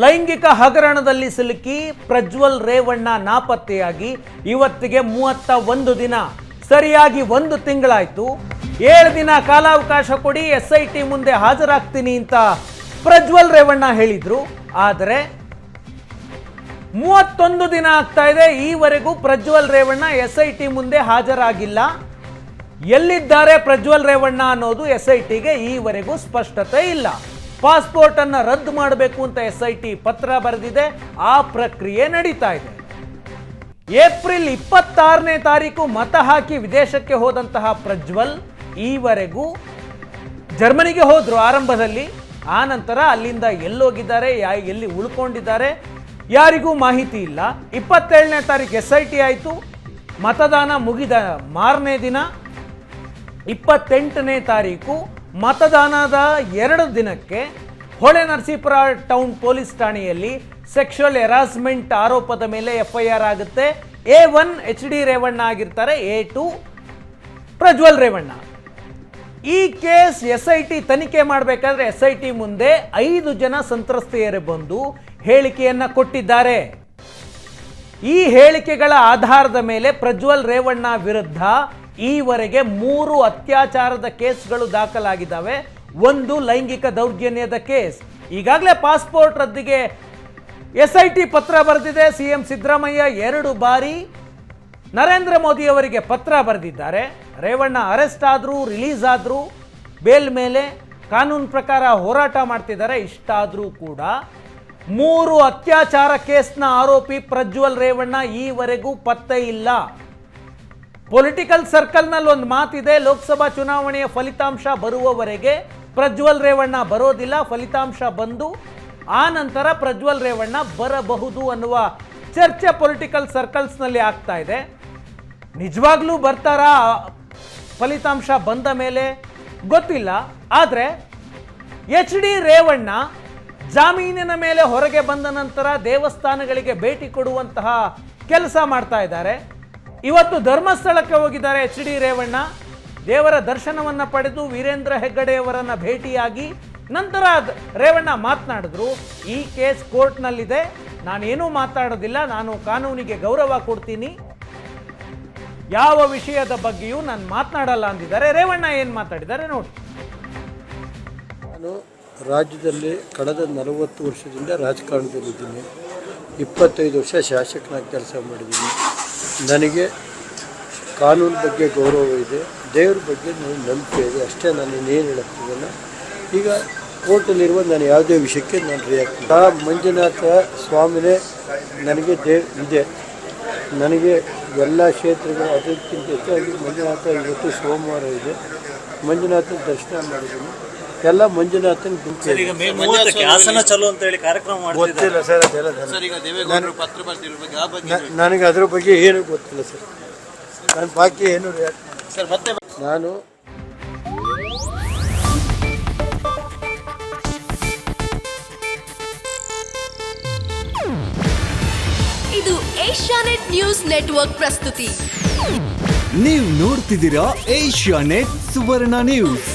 ಲೈಂಗಿಕ ಹಗರಣದಲ್ಲಿ ಸಿಲುಕಿ ಪ್ರಜ್ವಲ್ ರೇವಣ್ಣ ನಾಪತ್ತೆಯಾಗಿ ಇವತ್ತಿಗೆ 31 ದಿನ, ಸರಿಯಾಗಿ 1 ತಿಂಗಳಾಯ್ತು. 7 ದಿನ ಕಾಲಾವಕಾಶ ಕೊಡಿ, SIT ಮುಂದೆ ಹಾಜರಾಗ್ತೀನಿ ಅಂತ ಪ್ರಜ್ವಲ್ ರೇವಣ್ಣ ಹೇಳಿದ್ರು. ಆದರೆ 31 ದಿನ ಆಗ್ತಾ ಇದೆ, ಈವರೆಗೂ ಪ್ರಜ್ವಲ್ ರೇವಣ್ಣ SIT ಮುಂದೆ ಹಾಜರಾಗಿಲ್ಲ. ಎಲ್ಲಿದ್ದಾರೆ ಪ್ರಜ್ವಲ್ ರೇವಣ್ಣ ಅನ್ನೋದು SITಗೆ ಈವರೆಗೂ ಸ್ಪಷ್ಟತೆ ಇಲ್ಲ. ಪಾಸ್ಪೋರ್ಟ್ ಅನ್ನು ರದ್ದು ಮಾಡಬೇಕು ಅಂತ SIT ಪತ್ರ ಬರೆದಿದೆ, ಆ ಪ್ರಕ್ರಿಯೆ ನಡೀತಾ ಇದೆ. ಏಪ್ರಿಲ್ 26ನೇ ತಾರೀಕು ಮತ ಹಾಕಿ ವಿದೇಶಕ್ಕೆ ಹೋದಂತಹ ಪ್ರಜ್ವಲ್ ಈವರೆಗೂ ಜರ್ಮನಿಗೆ ಹೋದ್ರು ಆರಂಭದಲ್ಲಿ. ಆ ನಂತರ ಅಲ್ಲಿಂದ ಎಲ್ಲೋಗಿದ್ದಾರೆ, ಎಲ್ಲಿ ಉಳ್ಕೊಂಡಿದ್ದಾರೆ ಯಾರಿಗೂ ಮಾಹಿತಿ ಇಲ್ಲ. 27ನೇ ತಾರೀಕು SIT ಆಯಿತು, ಮತದಾನ ಮುಗಿದ ಮಾರನೇ ದಿನ 28ನೇ ತಾರೀಕು ಮತದಾನದ 2 ದಿನಕ್ಕೆ ಹೊಳೆ ನರಸೀಪುರ ಟೌನ್ ಪೊಲೀಸ್ ಠಾಣೆಯಲ್ಲಿ ಸೆಕ್ಷುವಲ್ ಹೆರಾಸ್ಮೆಂಟ್ ಆರೋಪದ ಮೇಲೆ FIR ಆಗುತ್ತೆ. A1 HD ರೇವಣ್ಣ ಆಗಿರ್ತಾರೆ, A2 ಪ್ರಜ್ವಲ್ ರೇವಣ್ಣ. ಈ ಕೇಸ್ SIT ತನಿಖೆ ಮಾಡಬೇಕಾದ್ರೆ SIT ಮುಂದೆ 5 ಜನ ಸಂತ್ರಸ್ತೆಯರು ಬಂದು ಹೇಳಿಕೆಯನ್ನ ಕೊಟ್ಟಿದ್ದಾರೆ. ಈ ಹೇಳಿಕೆಗಳ ಆಧಾರದ ಮೇಲೆ ಪ್ರಜ್ವಲ್ ರೇವಣ್ಣ ವಿರುದ್ಧ ಈವರೆಗೆ 3 ಅತ್ಯಾಚಾರದ ಕೇಸ್ಗಳು ದಾಖಲಾಗಿದ್ದಾವೆ, 1 ಲೈಂಗಿಕ ದೌರ್ಜನ್ಯದ ಕೇಸ್. ಈಗಾಗಲೇ ಪಾಸ್ಪೋರ್ಟ್ ರದ್ದಿಗೆ SIT ಪತ್ರ ಬರೆದಿದೆ. CM ಸಿದ್ದರಾಮಯ್ಯ 2 ಬಾರಿ ನರೇಂದ್ರ ಮೋದಿ ಅವರಿಗೆ ಪತ್ರ ಬರೆದಿದ್ದಾರೆ. ರೇವಣ್ಣ ಅರೆಸ್ಟ್ ಆದರೂ, ರಿಲೀಸ್ ಆದರೂ, ಬೇಲ್ ಮೇಲೆ ಕಾನೂನು ಪ್ರಕಾರ ಹೋರಾಟ ಮಾಡ್ತಿದ್ದಾರೆ. ಇಷ್ಟಾದರೂ ಕೂಡ 3 ಅತ್ಯಾಚಾರ ಕೇಸ್ನ ಆರೋಪಿ ಪ್ರಜ್ವಲ್ ರೇವಣ್ಣ ಈವರೆಗೂ ಪತ್ತೆ ಇಲ್ಲ. ಪೊಲಿಟಿಕಲ್ ಸರ್ಕಲ್ನಲ್ಲಿ ಒಂದು ಮಾತಿದೆ, ಲೋಕಸಭಾ ಚುನಾವಣೆಯ ಫಲಿತಾಂಶ ಬರುವವರೆಗೆ ಪ್ರಜ್ವಲ್ ರೇವಣ್ಣ ಬರೋದಿಲ್ಲ. ಫಲಿತಾಂಶ ಬಂದು ಆ ನಂತರ ಪ್ರಜ್ವಲ್ ರೇವಣ್ಣ ಬರಬಹುದು ಅನ್ನುವ ಚರ್ಚೆ ಪೊಲಿಟಿಕಲ್ ಸರ್ಕಲ್ಸ್ನಲ್ಲಿ ಆಗ್ತಾ ಇದೆ. ನಿಜವಾಗ್ಲೂ ಬರ್ತಾರಾ ಫಲಿತಾಂಶ ಬಂದ ಮೇಲೆ ಗೊತ್ತಿಲ್ಲ. ಆದರೆ HD ರೇವಣ್ಣ ಜಾಮೀನಿನ ಮೇಲೆ ಹೊರಗೆ ಬಂದ ನಂತರ ದೇವಸ್ಥಾನಗಳಿಗೆ ಭೇಟಿ ಕೊಡುವಂತಹ ಕೆಲಸ ಮಾಡ್ತಾ ಇದ್ದಾರೆ. ಇವತ್ತು ಧರ್ಮಸ್ಥಳಕ್ಕೆ ಹೋಗಿದ್ದಾರೆ HD ರೇವಣ್ಣ. ದೇವರ ದರ್ಶನವನ್ನು ಪಡೆದು ವೀರೇಂದ್ರ ಹೆಗ್ಗಡೆಯವರನ್ನ ಭೇಟಿಯಾಗಿ ನಂತರ ರೇವಣ್ಣ ಮಾತನಾಡಿದ್ರು. ಈ ಕೇಸ್ ಕೋರ್ಟ್ನಲ್ಲಿದೆ, ನಾನೇನೂ ಮಾತಾಡೋದಿಲ್ಲ, ನಾನು ಕಾನೂನಿಗೆ ಗೌರವ ಕೊಡ್ತೀನಿ, ಯಾವ ವಿಷಯದ ಬಗ್ಗೆಯೂ ನಾನು ಮಾತನಾಡಲ್ಲ ಅಂದಿದ್ದಾರೆ. ರೇವಣ್ಣ ಏನು ಮಾತಾಡಿದ್ದಾರೆ ನೋಡಿ. ನಾನು ರಾಜ್ಯದಲ್ಲಿ ಕಳೆದ 40 ವರ್ಷದಿಂದ ರಾಜಕಾರಣದಲ್ಲಿದ್ದೀನಿ. 25 ವರ್ಷ ಶಾಸಕನಾಗಿ ಕೆಲಸ ಮಾಡಿದ್ದೀನಿ. ನನಗೆ ಕಾನೂನು ಬಗ್ಗೆ ಗೌರವ ಇದೆ, ದೇವ್ರ ಬಗ್ಗೆ ನನಗೆ ನಂಬಿಕೆ ಇದೆ, ಅಷ್ಟೇ. ನಾನು ಇನ್ನೇನು ಹೇಳಕ್ತಿದ್ದಲ್ಲ. ಈಗ ಕೋರ್ಟಲ್ಲಿರುವ ನಾನು ಯಾವುದೇ ವಿಷಯಕ್ಕೆ ನಾನು ರಿಯಾಕ್ಟ್ ಮಂಜುನಾಥ ಸ್ವಾಮಿನೇ ನನಗೆ ಇದೆ. ನನಗೆ ಎಲ್ಲ ಕ್ಷೇತ್ರಗಳು ಅದಕ್ಕಿಂತ ಹೆಚ್ಚಾಗಿ ಮಂಜುನಾಥ ಇವತ್ತು ಸೋಮವಾರ ಇದೆ, ಮಂಜುನಾಥನ ದರ್ಶನ ಮಾಡಿದ್ದೀನಿ. ಎಲ್ಲ ಮಂಜುನಾಥನ ಗೊತ್ತಿಲ್ಲ ಸರ್, ನನಗೆ ಅದ್ರ ಬಗ್ಗೆ ಏನು ಗೊತ್ತಿಲ್ಲ ಸರ್. ನಾನು ಬಾಕಿ ಏನು ನಾನು ಇದು ಏಷ್ಯಾನೆಟ್ ನ್ಯೂಸ್ ನೆಟ್ವರ್ಕ್ ಪ್ರಸ್ತುತಿ. ನೀವು ನೋಡ್ತಿದ್ದೀರಾ ಏಷ್ಯಾನೆಟ್ ಸುವರ್ಣ ನ್ಯೂಸ್.